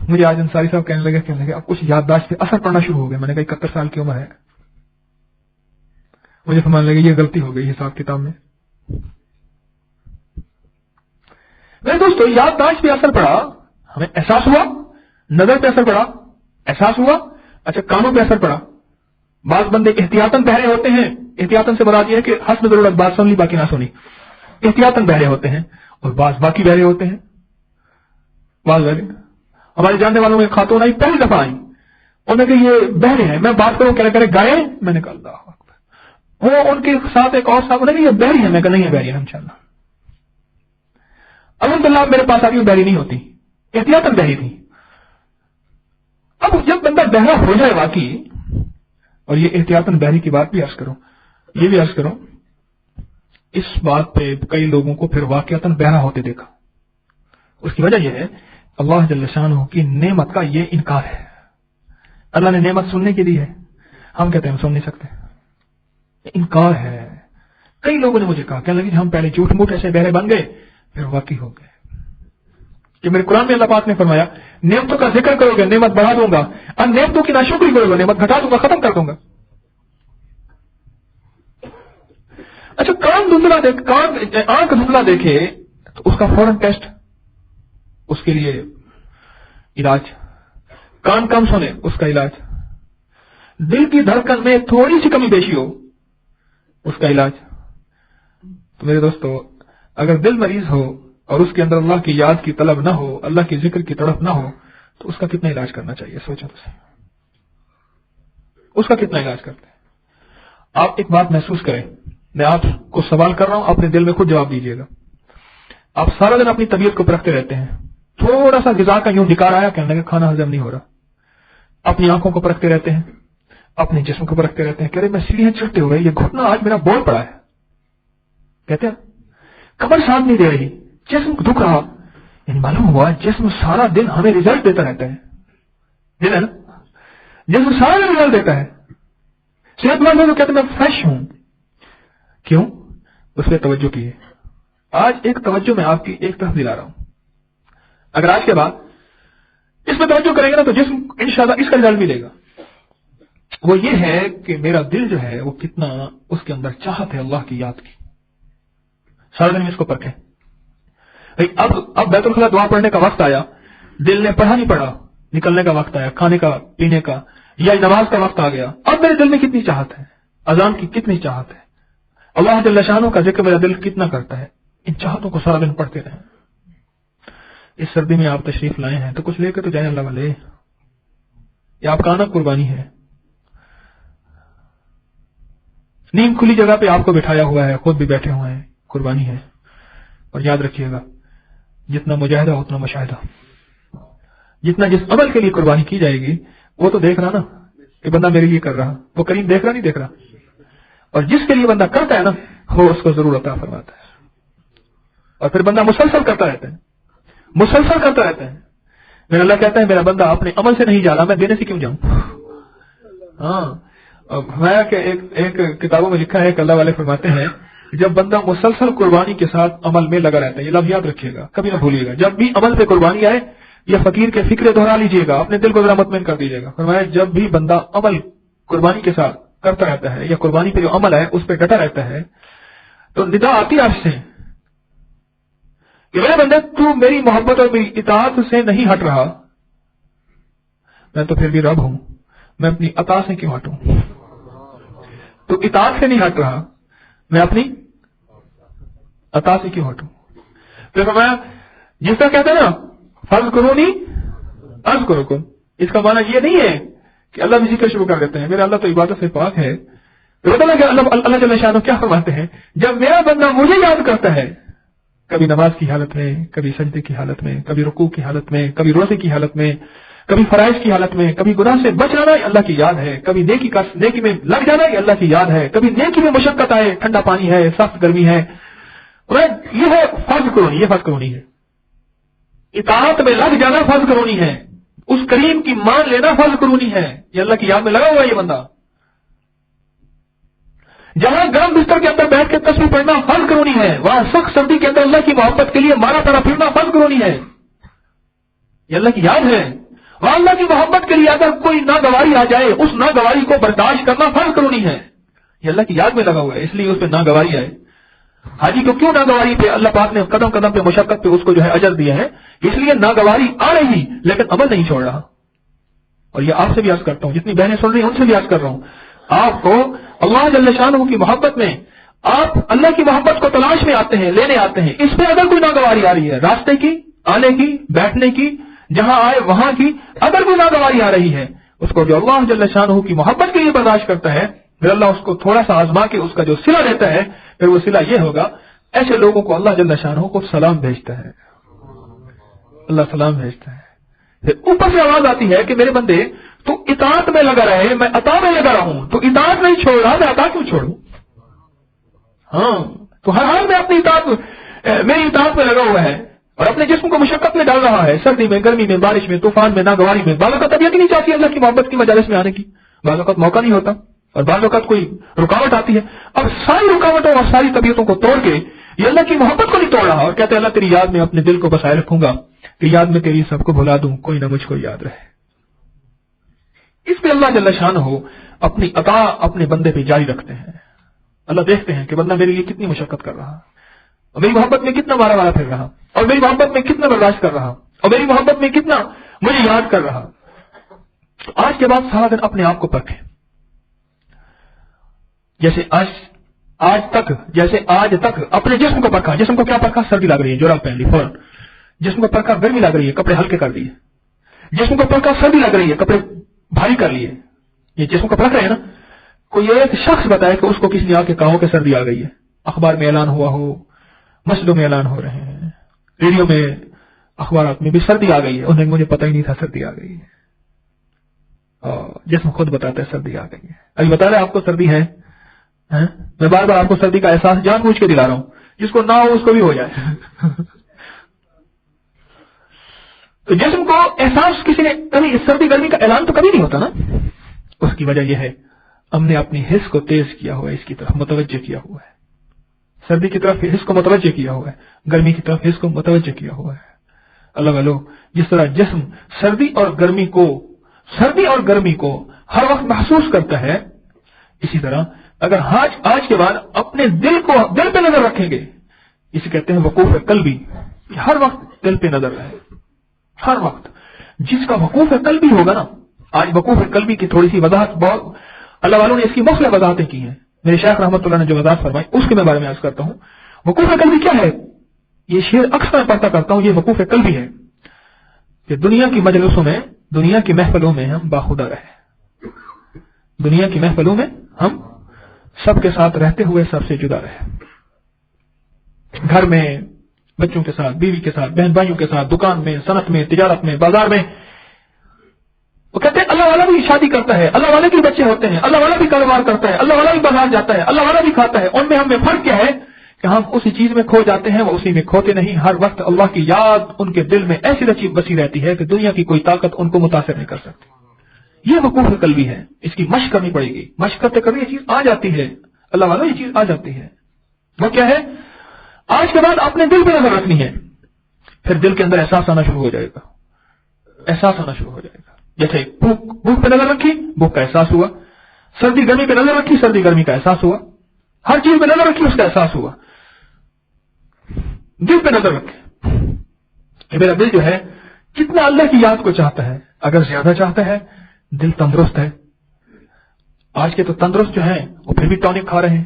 مجھے آج انصاری صاحب کہنے لگے اب کچھ یادداشت پہ اثر پڑنا شروع ہو گیا. میں نے کہا 71 سال کی عمر ہے. مجھے سمجھنے لگے یہ غلطی ہو گئی حساب کتاب میں. میرے دوستو یادداشت پہ اثر پڑا, ہمیں احساس ہوا, نظر پہ اثر پڑا, احساس ہوا, اچھا کانوں پہ اثر پڑا. بعض بندے احتیاطاً بہرے ہوتے ہیں, احتیاطاً سے مراد یہ ہے کہ حسب ضرورت بات سن لی باقی نہ سنی, احتیاطاً بہرے ہوتے ہیں, اور بعض باقی بہرے ہوتے ہیں. بعض بہرے ہمارے جاننے والوں میں خاتون آئی, پہلی دفعہ آئی, انہوں نے کہا یہ بہرے ہیں, میں بات کروں کہہ رہے گائے, میں نے کہا اللہ اکبر. وہ ان کے ساتھ ایک اور صاحب نے کہا یہ بہری ہے, میں کہا نہیں ہے بہری ہے انشاءاللہ. الحمدللہ میرے پاس آتی بہری نہیں ہوتی, احتیاطاً بہری تھی. اب جب بندہ بہرا ہو جائے واقعی, اور یہ احتیاطاً بہری کی بات بھی عرض کروں, یہ بھی عرض کروں, اس بات پہ کئی لوگوں کو پھر واقعتاً بہرا ہوتے دیکھا. اس کی وجہ یہ ہے اللہ جل شانہ کی نعمت کا یہ انکار ہے. اللہ نے نعمت سننے کی دی ہے, ہم کہتے ہیں ہم سن نہیں سکتے, انکار ہے. کئی لوگوں نے مجھے کہا, کہنے لگے ہم پہلے جھوٹ موٹ ایسے بہرے بن گئے پھر واقعی ہو گئے. کہ میرے قرآن میں اللہ پاک نے فرمایا نعمتوں کا ذکر کرو گے نعمت بڑھا دوں گا, اور نعمتوں کی ناشکری کرو گے نعمت گھٹا دوں گا, ختم کر دوں گا. اچھا کان دھندلا آنکھ دھندلا دیکھے تو اس کا فوراً ٹیسٹ, اس کے لیے علاج. کان کم سنے اس کا علاج. دل کی دھڑکن میں تھوڑی سی کمی بیشی ہو اس کا علاج. تو میرے دوستو اگر دل مریض ہو اور اس کے اندر اللہ کی یاد کی طلب نہ ہو, اللہ کی ذکر کی تڑپ نہ ہو, تو اس کا کتنا علاج کرنا چاہیے؟ سوچو تو صحیح, اس کا کتنا علاج کرتے ہیں. آپ ایک بات محسوس کریں, میں آپ کو سوال کر رہا ہوں, اپنے دل میں خود جواب دیجیے گا. آپ سارا دن اپنی طبیعت کو پرکھتے رہتے ہیں, تھوڑا سا غذا کا یوں ڈکار آیا کہنے لگے کھانا ہضم نہیں ہو رہا. اپنی آنکھوں کو پرکھتے رہتے ہیں, اپنے جسم کو پرکھتے رہتے ہیں, کہہ رہے میں سیڑھیاں چڑھتے ہوئے یہ گھٹنا آج میرا بول پڑا ہے, کہتے ہیں کمر ساتھ نہیں دے رہی, جسم دکھ رہا. یعنی معلوم ہوا جسم سارا دن ہمیں ریزلٹ دیتا رہتا ہے, دن ہے نا, جسم سارا دن ریزلٹ دیتا ہے. صحت مند ہے تو کہتے میں فریش ہوں. کیوں؟ اس پہ توجہ کیے. آج ایک توجہ میں آپ کی ایک طرف دلا رہا ہوں, اگر آج کے بعد اس پہ توجہ کریں گے نا تو جسم انشاءاللہ اس کا رزلٹ ملے گا. وہ یہ ہے کہ میرا دل جو ہے وہ کتنا اس کے اندر چاہت ہے اللہ کی یاد کی. سارا دن میں اس کو پرکھیں. اب بیت الخلا دعا پڑھنے کا وقت آیا, دل نے پڑھا نہیں پڑھا, نکلنے کا وقت آیا, کھانے کا پینے کا یا نماز کا وقت آ گیا. اب میرے دل میں کتنی چاہت ہے, اذان کی کتنی چاہت ہے, اللہ جل شانہ کا ذکر میرا دل کتنا کرتا ہے. ان چاہتوں کو سارا دن پڑھتے رہیں. اس سردی میں آپ تشریف لائے ہیں تو کچھ لے کے تو جائیں اللہ والے, یہ آپ کا آنا قربانی ہے. نیند کھلی جگہ پہ آپ کو بٹھایا ہوا ہے, خود بھی بیٹھے ہوئے ہیں, قربانی ہے. اور یاد رکھیے گا جتنا مجاہدہ اتنا مشاہدہ. جتنا جس عمل کے لیے قربانی کی جائے گی وہ تو دیکھ رہا نا کہ بندہ میرے لیے کر رہا, وہ کریم دیکھ رہا نہیں دیکھ رہا. اور جس کے لیے بندہ کرتا ہے نا وہ اس کو ضرور عطا فرماتا ہے. اور پھر بندہ مسلسل کرتا رہتا ہے, مسلسل کرتا رہتا ہے. میرا اللہ کہتا ہے میرا بندہ اپنے عمل سے نہیں جانا, میں دینے سے کیوں جاؤں. ہاں کہ ایک کتابوں میں لکھا ہے کہ اللہ والے فرماتے ہیں جب بندہ مسلسل قربانی کے ساتھ عمل میں لگا رہتا ہے, یہ لفظ یاد رکھیے گا, کبھی نہ بھولیے گا, جب بھی عمل پہ قربانی آئے یا فقیر کے فکرے دہرا لیجیے گا, اپنے دل کو ذرا مطمئن کر دیجیے گا. فرمایا جب بھی بندہ عمل قربانی کے ساتھ کرتا رہتا ہے یا قربانی پہ جو عمل ہے اس پہ ڈٹا رہتا ہے تو ندا آتی آپ سے کہ میرے بندے تو میری محبت اور میری اطاعت سے نہیں ہٹ رہا, میں تو پھر بھی رب ہوں, میں اپنی عطا سے کیوں ہٹوں. تو اطاعت سے نہیں ہٹ رہا, میں اپنی عطا سے کیوں ہٹوں. پھر فرمایا جس طرح کہتے ہیں نا فرض کرو نہیں عرض کرو کم, اس کا معنی یہ نہیں ہے کہ اللہ بھی ذکر شروع کر دیتے ہیں, میرا اللہ تو عبادت سے پاک ہے. تو بتا کہ اللہ جل شانہ کیا فرماتے ہیں, جب میرا بندہ مجھے یاد کرتا ہے کبھی نماز کی حالت میں, کبھی سجدے کی حالت میں, کبھی رکوع کی حالت میں, کبھی روزے کی حالت میں, کبھی فرائض کی حالت میں, کبھی گناہ سے بچ جانا یہ اللہ کی یاد ہے, کبھی نیکی میں لگ جانا یہ اللہ کی یاد ہے, کبھی نیکی میں مشقت آئے, ٹھنڈا پانی ہے, سخت گرمی ہے, یہ ہے فرض کرونی, یہ فرض کرونی ہے. اطاعت میں لگ جانا فرض کرونی ہے, اس کریم کی مان لینا فرض کرونی ہے. یہ اللہ کی یاد میں لگا ہوا یہ بندہ. جہاں گرم بستر کے اندر بیٹھ کے تسبیح پڑھنا فرض کرونی ہے, وہاں سخت سردی کے اندر اللہ کی محبت کے لیے مارا پڑا پھرنا فرض کرونی ہے. یہ اللہ کی یاد ہے. اور اللہ کی محبت کے لیے اگر کوئی ناگواری آ جائے اس ناگواری کو برداشت کرنا فرض ضروری ہے. یہ اللہ کی یاد میں لگا ہوا ہے، اس لیے اس پہ ناگواری آئے. حاجی کو کیوں ناگواری پہ اللہ پاک نے قدم قدم پہ مشقت پہ اس کو جو ہے اجر دیا ہے؟ اس لیے ناگواری آ رہی لیکن عمل نہیں چھوڑ رہا. اور یہ آپ سے بھی عرض کرتا ہوں، جتنی بہنیں سن رہی ہیں ان سے بھی عرض کر رہا ہوں، آپ کو اللہ جل شانہ کی محبت میں، آپ اللہ کی محبت کو تلاش میں آتے ہیں، لینے آتے ہیں، اس پہ اگر کوئی ناگواری آ رہی ہے، راستے کی، آنے کی، بیٹھنے کی، جہاں آئے وہاں کی اگر کوئی ناگواری آ رہی ہے، اس کو جو اللہ جل شانہ کی محبت کے لیے برداشت کرتا ہے، پھر اللہ اس کو تھوڑا سا آزما کے اس کا جو صلہ دیتا ہے، پھر وہ صلہ یہ ہوگا، ایسے لوگوں کو اللہ جل شانہ کو سلام بھیجتا ہے، اللہ سلام بھیجتا ہے. پھر اوپر سے آواز آتی ہے کہ میرے بندے تو اطاعت میں لگا رہے، میں عطا میں لگا رہا ہوں، تو اطاعت نہیں چھوڑ رہا، میں عطا کیوں چھوڑوں؟ ہاں، تو ہر حال میں اپنی اطاعت، میری اطاعت میں لگا ہوا ہے اور اپنے جسم کو مشقت میں ڈال رہا ہے، سردی میں، گرمی میں، بارش میں، طوفان میں، ناگواری میں. بعض اوقات طبیعت ہی نہیں چاہتی اللہ کی محبت کی مجالس میں آنے کی، بعض اوقات موقع نہیں ہوتا، اور بعض اوقات کوئی رکاوٹ آتی ہے. اب ساری رکاوٹوں اور ساری طبیعتوں کو توڑ کے یہ اللہ کی محبت کو نہیں توڑ رہا اور کہتے ہیں اللہ تیری یاد میں اپنے دل کو بسائے رکھوں گا، کہ یاد میں تیری سب کو بھلا دوں، کوئی نہ مجھ کو یاد رہے. اس پہ اللہ جل شانہ ہو اپنی عطا اپنے بندے پہ جاری رکھتے ہیں. اللہ دیکھتے ہیں کہ بندہ میرے لیے کتنی مشقت کر رہا، اور میری محبت میں کتنا مارا مارا پھر رہا، اور میری محبت میں کتنا برداشت کر رہا، اور میری محبت میں کتنا مجھے یاد کر رہا. آج کے بعد سارا دن اپنے آپ کو پرکھیں، جیسے آج تک اپنے جسم کو پرکھا. جسم کو کیا پرکھا؟ سردی لگ رہی ہے، جوراب پہن لی فوراً. جسم کو پرکھا گرمی لگ رہی ہے، کپڑے ہلکے کر دیے. جسم کو پرکھا سردی لگ رہی ہے، کپڑے بھاری کر لیے. یہ جسم کو پرکھ رہے ہیں نا. کوئی ایک شخص بتائے کہ اس کو کسی نے آ کے کہا کہ سردی آ گئی ہے، اخبار میں اعلان ہوا ہو، مسجدوں میں اعلان ہو رہے ہیں، ریڈیو میں، اخبارات میں بھی سردی آ گئی ہے، انہیں مجھے پتہ ہی نہیں تھا سردی آ گئی ہے. اور جسم خود بتاتا ہے سردی آ گئی ہے. ابھی بتا رہے آپ کو سردی ہے، میں بار بار آپ کو سردی کا احساس جان بوجھ کے دلا رہا ہوں، جس کو نہ ہو اس کو بھی ہو جائے. تو جسم کو احساس کسی نے کبھی سردی گرمی کا اعلان تو کبھی نہیں ہوتا نا. اس کی وجہ یہ ہے ہم نے اپنی حس کو تیز کیا ہوا ہے، اس کی طرف متوجہ کیا ہوا ہے. سردی کی طرف حس کو متوجہ کیا ہوا ہے، گرمی کی طرف حس کو متوجہ کیا ہوا ہے. اللہ والو، جس طرح جسم سردی اور گرمی کو ہر وقت محسوس کرتا ہے، اسی طرح اگر آج کے بعد اپنے دل پہ نظر رکھیں گے، اسے کہتے ہیں وقوف قلبی. ہر وقت دل پہ نظر رہے، ہر وقت. جس کا وقوف قلبی ہوگا نا، آج وقوف قلبی کی تھوڑی سی وضاحت بہت اللہ والوں نے اس کی مختلف وضاحتیں کی ہیں. میرے شیخ رحمۃ اللہ نے جو وضاحت فرمائی اس کے میں بارے میں عرض کرتا ہوں. وقوف قلبی کیا ہے؟ یہ شعر اکثر پڑھتا کرتا ہوں. یہ وقوف قلبی ہے کہ دنیا کی مجلسوں میں، دنیا کی محفلوں میں ہم باخدا رہے، دنیا کی محفلوں میں ہم سب کے ساتھ رہتے ہوئے سب سے جدا رہے، گھر میں بچوں کے ساتھ، بیوی کے ساتھ، بہن بھائیوں کے ساتھ، دکان میں، صنعت میں، تجارت میں، بازار میں. وہ کہتے ہیں اللہ والا بھی شادی کرتا ہے، اللہ والے کے بچے ہوتے ہیں، اللہ والا بھی کاروبار کرتا ہے، اللہ والا بھی بازار جاتا ہے، اللہ والا بھی کھاتا ہے. ان میں ہمیں فرق کیا ہے کہ ہم اسی چیز میں کھو جاتے ہیں، وہ اسی میں کھوتے نہیں. ہر وقت اللہ کی یاد ان کے دل میں ایسی رچی بسی رہتی ہے کہ دنیا کی کوئی طاقت ان کو متاثر نہیں کر سکتی. یہ وقوف قلبی ہے. اس کی مشق کرنی پڑے گی، مشق کرتے کرتے یہ چیز آ جاتی ہے. اللہ والا یہ چیز آ جاتی ہے. وہ کیا ہے؟ آج کے بعد اپنے دل پہ نظر رکھنی ہے. پھر دل کے اندر احساس آنا شروع ہو جائے گا، احساس آنا شروع ہو جائے گا. جیسے بھوک پہ نظر رکھی، بھوک کا احساس ہوا. سردی گرمی پہ نظر رکھی، سردی گرمی کا احساس ہوا. ہر چیز پہ نظر رکھی، اس کا احساس ہوا. دل پہ نظر رکھے کہ میرا دل جو ہے کتنا اللہ کی یاد کو چاہتا ہے. اگر زیادہ چاہتا ہے، دل تندرست ہے. آج کے تو تندرست جو ہیں وہ پھر بھی ٹونک کھا رہے ہیں.